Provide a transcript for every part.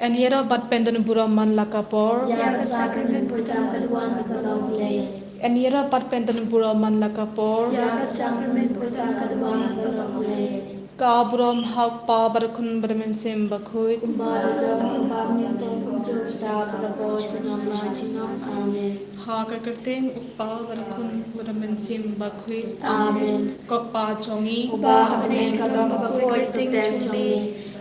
Aniera bat pendan buraman lakapor. Yaga sacrament putam kaluan balong lay. Aniera bat pendan buraman lakapor. Yaga sacrament putam kaluan balong lay. Kabrom hak pa barkun bermen sem bakhuit. Kumbala kumbangnya tong kunjung da berabo cengam la cengam. Amen. Hak kerteng uppa barkun bermen sem bakhuit. Amen. Kokpa chongi. Ubah hane kalong bakoi putem chongi.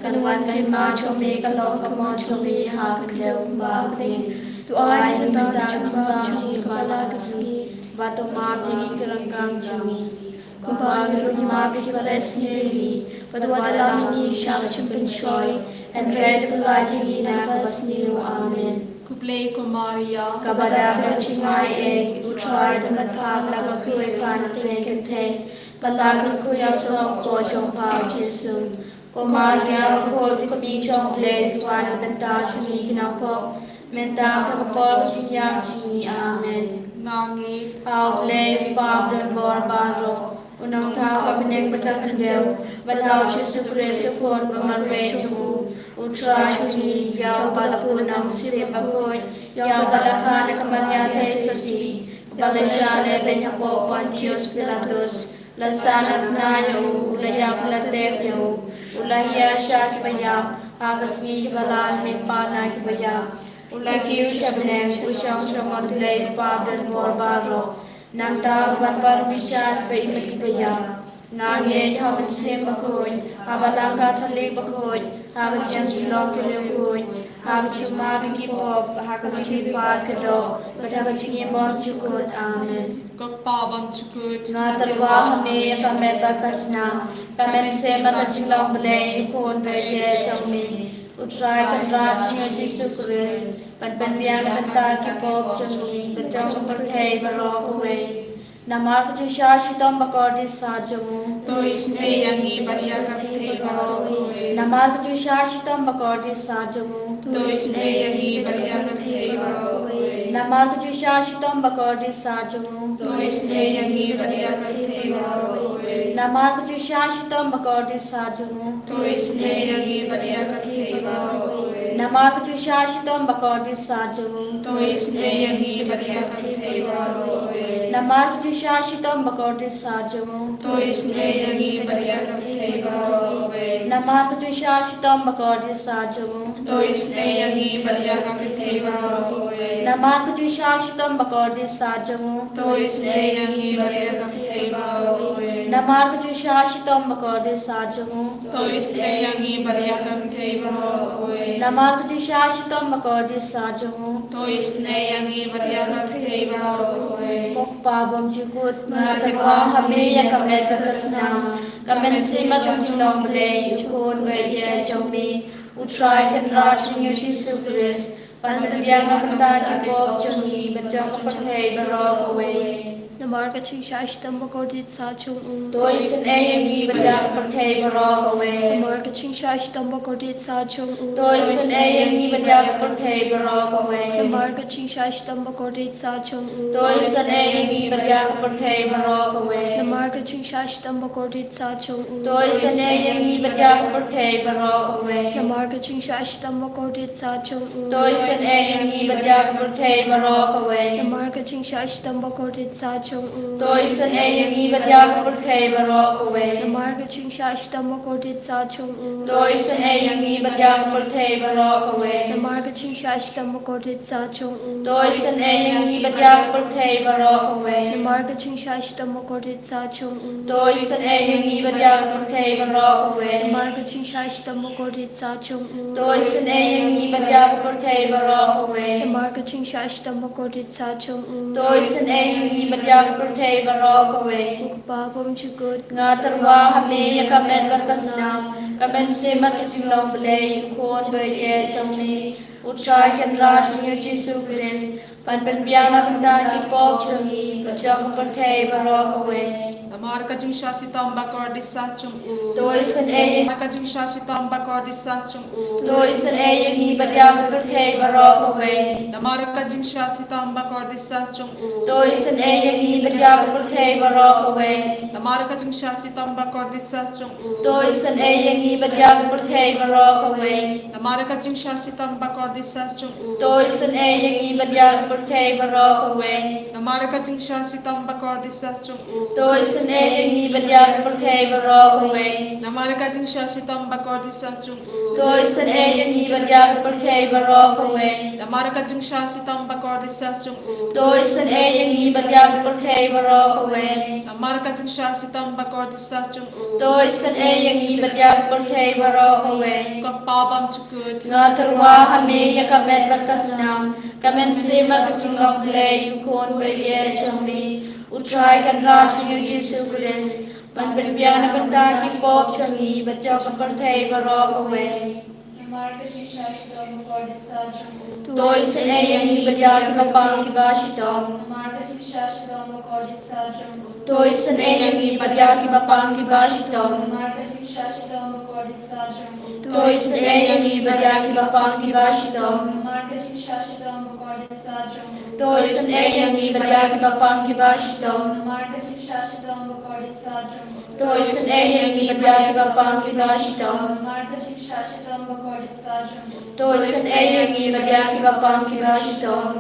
Kaluan kay ma chongi kalong kamon chongi ha kadeu ubah hane. Tu ay nang changam chongi kepala kasi. Batu ma bingi kerangkang chongi. Kumbang rumah bihwala sendiri, pada dalam ini syar cempen shoy, and red peladi na kasniu. Amen. Kuplay ko Maria. Kabada kacingay utray damat pag laga kuy panate kente, palagan kuya song ko jong pag Jesu. Ko Maria ko di jong ble tuan benta sini kinapok, menta kapok sinyang sini. Amen. Nangi. Pau ble pag dan bor baro. Unang tao kabinig magkakandew, Balaw Jesu Cristo pon pamarwe sumu, Utra suni, yaw balapunang siribagoy, yaw balakhan na kamaryate sasi, Balasyale benyapo Pontius Pilatus, Lansanap na yaw, ulayak latek yaw, Ulahya siya kibayam, Agas ni kibalan may panay kibayam, Ulakiw siya bineng, Usyang siya magdulay pader mor baro, Nang tao ban bisyat ba imagibayang, Nangyay haman siya makoy, Habalang katalig bakoy, Hagat siya silong kilukoy, Hagat siya mabigipop, Hagat siya pad kado, Hagat siya bon chukot. Amen. Kokpa bang chukut. Nga talwa kami kamet batas na, Kamet siya matajilang balay, Ipon berde jami, Utray kanrat siya Jesus Christ, Pagpanbiyang kantar kipop jami, Bajang pertay barok away, Namar siya sitong bakor di sajamu, To isne yangi bariya kapte barok hoy. Namar siya sitong bakor di sajamu, To isne yangi bariya kapte barok hoy. Namar siya sitong bakor di sajamu, To isne yangi bariya kapte barok hoy. Namar siya sitong bakor di sajamu, To isne yangi bariya kapte barok hoy. Namar siya sitong bakor di sajamu, To isne yangi bariya kapte barok hoy. Namar siya sitong bakor di sajamu, To isne yangi bariya kapte barok hoy. Namar siya sitong bakor di sajamu, To isne yangi bariya kapte barok hoy. Namar siya sitong bakor di sajamu, To isne yangi bariya kapte barok hoy. Namar siya sitong bakor di sajamu, To isne yangi bariya kapte barok hoy. Namar siya sitong bakor di sajamu, To isne yangi bariya kapte barok hoy. Pokpabom jikut nga tewa kami ya kamet katasna, kamen sima jong blay chun weye jombi, utray kanrat jing Jesus Christ, panbiyang nakanta kipok jongi bajang kapatay barok away. Namar kaching shashtam bakordit sa chung Toy sin ayangi bajang kapatay barok away. Namar kaching shashtam bakordit sa chung Toy sin ayangi bajang kapatay barok away. Namar kaching shashtam bakordit sa chung Toy sin ayangi bajang kapatay barok away. Namar kaching shashtam bakordit sa chung Toy sin ayangi bajang kapatay barok away. Namar kaching shashtam bakordit sa chung Toy sin ayangi bajang kapatay barok away. Namar kaching shashtam bakordit sa chung Toy sin ayangi bajang kapatay barok away. Namar kaching shashtam bakordit sa chung Toy sin ayangi bajang kapatay barok away. Namar kaching shashtam bakordit sa chung Toy sin ayangi bajang kapatay barok away. Namar kaching shashtam bakordit sa chung Toy sin ayangi bajang kapatay barok away. Namar kaching shashtam bakordit sa chung Toy sin ayangi bajang kapatay barok away. Namar kaching shashtam bakordit sa chung Toy sin ayangi bajang kapatay barok away. Ukpapam chukut Nga tarwa kami ya kamet batasna, kamen simat jing blay kon berde jomni, utray kanrat jing Jesus Christ, panbiyang nakanta kipok jongi bajang kapatay barok away. Amar kajing shasitam bakor disachum u. Toy sin ayangi Amar kajing shasitam bakor disachum u. Toy sin ayangi badiak berthei barok away. Namaraka jingsha sitam bakor disas chung u. Toi sen e yangi badiak berthei barok away. Namaraka jingsha sitam bakor disas chung u. Toi sen e yangi badiak berthei barok away. Namaraka jingsha sitam bakor disas chung u. Toi sen e yangi badiak berthei barok away. Namaraka jingsha sitam bakor disas chung u. Toi sen e yangi badiak berthei barok away. Namaraka jingsha sitam bakor disas chung u. Toi sen e yangi badiak berthei barok away. Namaraka jingsha sitam bakor disas chung u. Toi sen e yangi badiak berthei barok away. Namaraka jingsha sitam bakor disas chung u. Toi sen e yangi badiak berthei barok away. Kapabam chukut. Nga terwa hame ya kamet batasnam. Kamen sema kasingam play yukon beye chami. Utrai kan raj yu Jesus Christ. Ban berbiang na banta ki pop chami. Baca berthei barok away. Toi sen e yangi badiak bapang ki basitom. Toi sen e yangi badiak ki bapang ki basitom. Toi sen e yangi badiak ki bapang ki basitom. Toi sen e yangi badiak ki bapang ki basitom. Toi sen e yangi badiak ki bapang ki basitom. Toi sen e yangi badiak ki bapang ki basitom.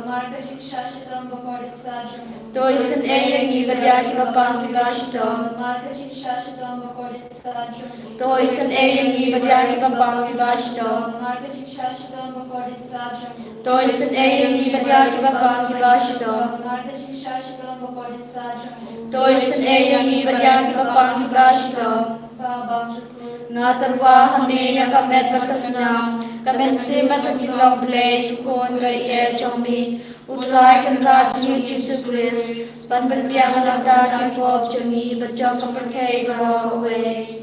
Toi sen e yangi badiak ki bapang ki basitom. Toi sen e yangi badiak ki bapang ki basitom. Toi sen e yangi badiak ki bapang ki basitom. Toi sen e yangi badiak ki bapang ki basitom. Nga terwa hame ya kamet berkesnam. Kamen sema kasingam play yukon beye chami. Utrai kan raj yu Jesus Christ. Ban berbiang na banta ki pop chami. Baca berthei barok away.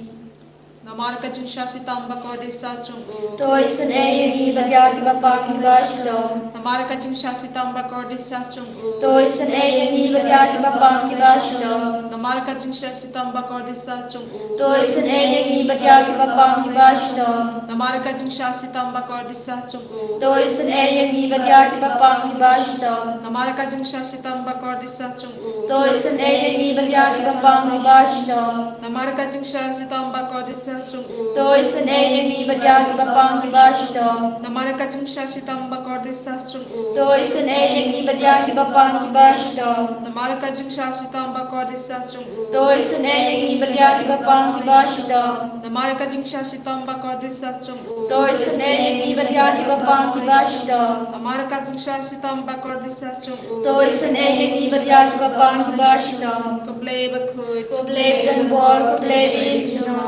Namaraka jingsha sitam bakor disas chung u. Toi sen e yangi badiak ki bapang ki basitom. Namaraka jingsha sitam bakor disas chung u. Toi sen e yangi badiak ki bapang ki basitom. Namaraka jingsha sitam bakor disas chung u. Toi sen e yangi badiak ki bapang ki basitom. Namaraka jingsha sitam bakor disas chung u. Toi sen e yangi badiak ki bapang ki basitom. Namaraka jingsha sitam bakor disas chung u. Toi sen e yangi badiak ki bapang ki basitom. Namaraka jingsha sitam bakor disas chung u. Toi sen e yangi badiak ki bapang ki basitom. Namaraka jingsha sitam bakor disas chung u. Toi sen e yangi badiak ki bapang ki basitom. Namaraka jingsha sitam bakor disas chung u. Toi sen e yangi badiak ki bapang ki basitom. Namaraka jingsha sitam bakor disas chung u. Toi sen e yangi badiak ki bapang ki basitom. Namaraka jingsha sitam bakor disas chung u. Toi sen e yangi badiak ki bapang ki basitom. Kaplay bakut. Ko play dan bor ko play bijno.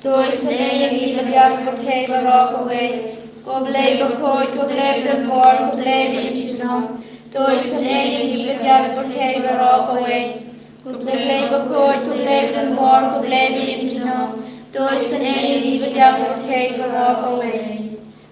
Toi sen e yangi badiak berthei barok away. Ko play bakut ko play dan bor ko play bijno. Toi sen e yangi badiak berthei barok away. Ko play bakut ko play dan bor ko play bijno. Toi sen e yangi badiak berthei barok away.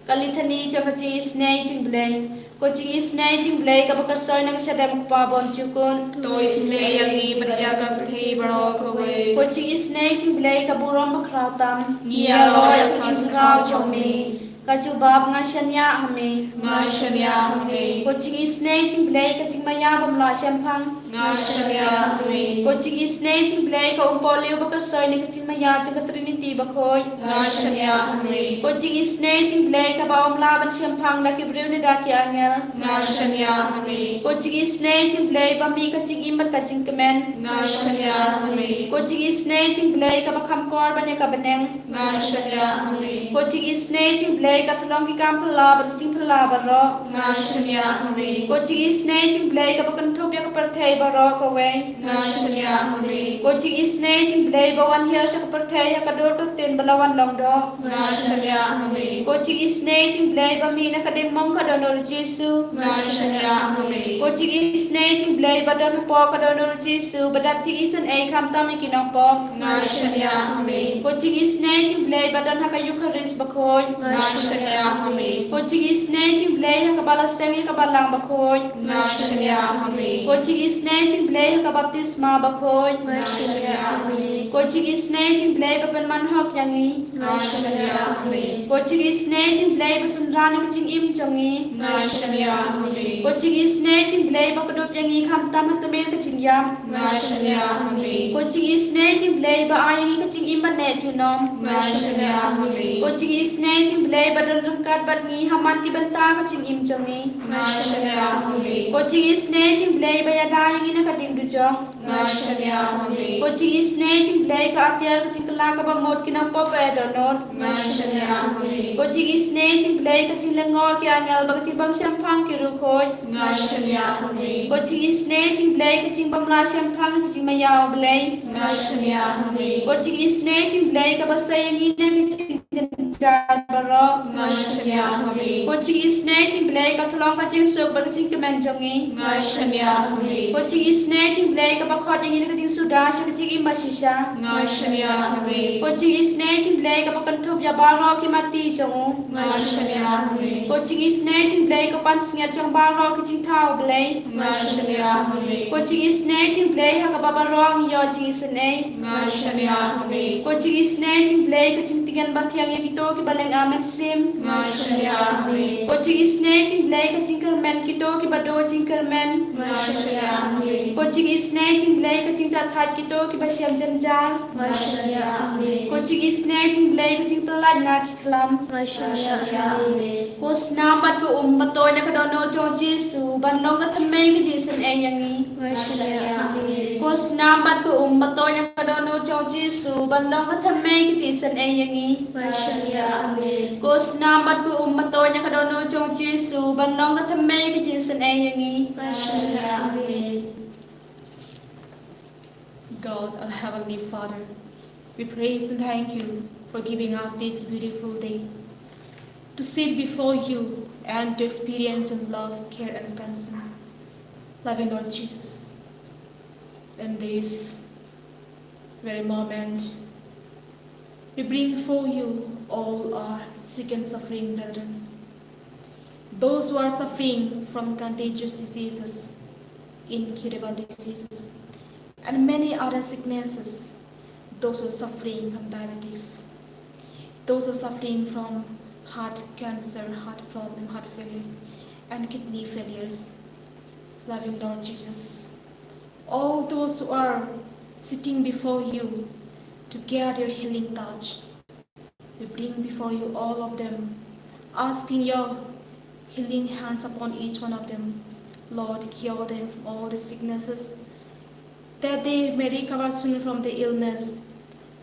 Kalithani chakachi jingisynei-blei. Ko jingisynei-blei ka bakarsoy nang syadam pabon chukun. Toi sinay yangi badiak thei barok away. Ko jingisynei-blei ka burom bakrautam. Ngiaroy Ko jingkrau chami. Ka jubab nga syanya hami. Nga shanya hame. Ko jingisynei-blei ka jingmayabam la syampang. Nga shanya hame. Ko jingisynei-blei ka umpolio bakarsoy ni ka jingmaya ka Trinity bakoy. Nga shanya hame. Ko jingisynei-blei ka baom laban syampang da ki briu ni da ki angel. Nga shanya hame. Ko jingisynei-blei ba mi ka jingimat ka jingkemen. Nga shanya hame. Ko jingisynei-blei ka bakam korban ya ka beneng. Nga shanya hame. Ko jingisynei-blei ka tulong ki kam pala ba jingpala baro. Nga shanya hame. Ko jingisynei-blei ka bakantup ya ka perthei baro ka we. Nga shanya hame. Ko jingisynei-blei ba wan hier sa ka perthei ya ka dur ka tin balawan long do. Nga shanya hame. Ko jingisynei-blei ba mi na ka din mong ka donor Jesu. Nga shanya hame. Ko jingisynei-blei ba don po ka donor Jesu ba dat jingisan ay kam tami kinong po. Nga shanya hame. Ko jingisynei-blei ba don ha ka Eucharist ba koy. Nga Jingisynei-blei kabalasengi kabalang bakoi. Jingisynei-blei kabaptisma bakoi. Jingisynei-blei bapenmanhok yangi. Jingisynei-blei basenrani kecing im jongi. Jingisynei-blei bakadop yangi kamtam hatamen kecing yam. Jingisynei-blei baayangi kecing im banet junom. Jingisynei-blei badarengkat batngi haman ki bentang kecing im jongi. Jingisynei-blei bayadayangi na kading dujong. Jingisynei-blei kaatiar kecing kelak kabamot kinapop edonot. Jingisynei-blei kecing lengol ki angel bakecing bam syampang ki rukoy. Jingisynei-blei kecing bamla syampang kecing mayau blei. Jingisynei-blei kabasayangi na kecing jenjar barok. Jingisynei-blei katulong kecing suk bakecing kemen jongi. Jingisynei-blei kabakot yangi na kecing sudah kecing imba shisha. Jingisynei-blei kabakantup ya barok ki mati jongu. Jingisynei-blei kapan singat jong barok kecing tau blei. Jingisynei-blei hakababarong yo jingisynei. Jingisynei-blei kecing tigan batiang yang itu ki baleng amen sim. Jingisynei-blei kecing kermen kito ki bado jing kermen. Jingisynei-blei kecing tathat kito ki basyam jenjal. Jingisynei-blei kecing telan na ki kelam. Kusnamat ko batoy na kadono jong Jesu bandong katamay ki Jingisynei yangi. Kusnamat ko batoy na kadono jong Jesu bandong katamay ki Jingisynei yangi. Kusnamat ko batoy na kadono jong Jesu bandong katamay ki Jingisynei yangi. God, our Heavenly Father, we praise and thank you for giving us this beautiful day to sit before you and to experience your love, care, and concern. Loving Lord Jesus, in this very moment, we bring before you all our sick and suffering brethren, those who are suffering from contagious diseases, incurable diseases, and many other sicknesses, those who are suffering from diabetes, those who are suffering from heart cancer, heart problem, heart failures, and kidney failures. Loving Lord Jesus, all those who are sitting before you to get your healing touch, we bring before you all of them, asking your healing hands upon each one of them. Lord, cure them from all the sicknesses, that they may recover soon from the illness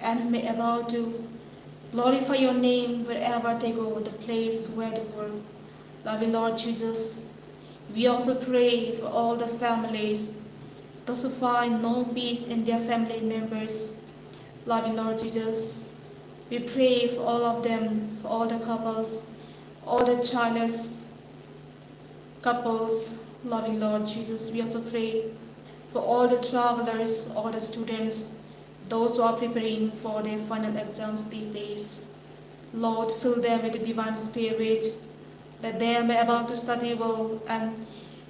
and may able to glorify your name wherever they go, the place where they work. Loving Lord Jesus, we also pray for all the families, those who find no peace in their family members. Loving Lord Jesus, we pray for all of them, for all the couples, all the childless couples. Loving Lord Jesus, we also pray for all the travelers, all the students, those who are preparing for their final exams these days. Lord, fill them with the divine spirit, that they may be able to study well and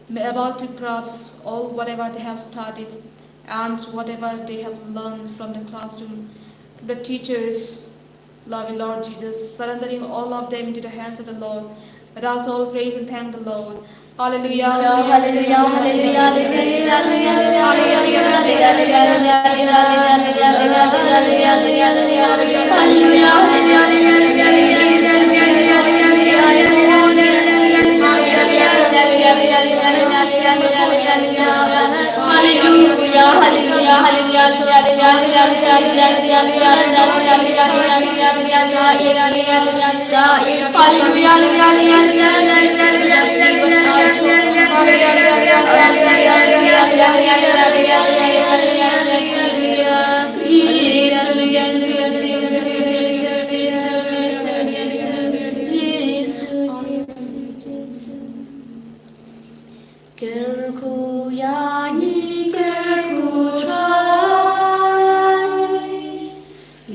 may be able to grasp all whatever they have studied and whatever they have learned from the classroom, from the teachers. Loving Lord Jesus, surrendering all of them into the hands of the Lord. Let us all praise and thank the Lord. Hallelujah. Hallelujah. Gerku yani gerku try,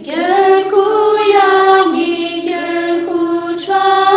gerku yani gerku try.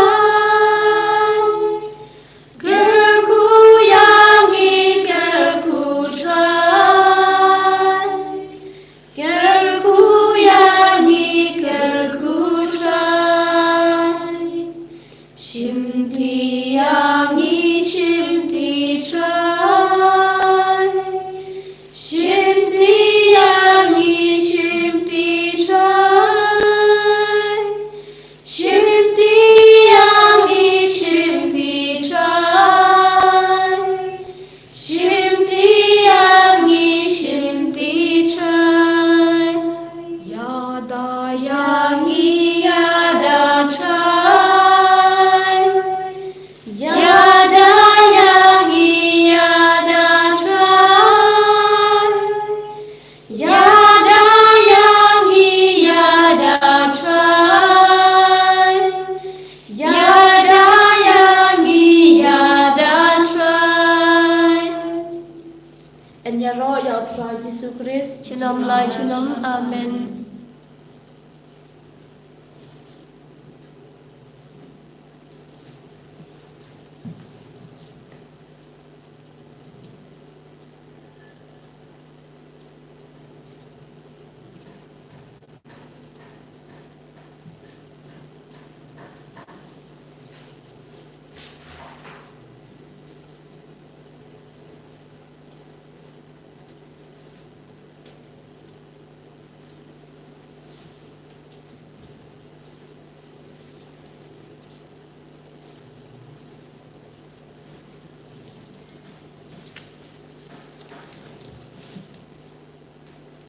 Nam lai chunam. Amen.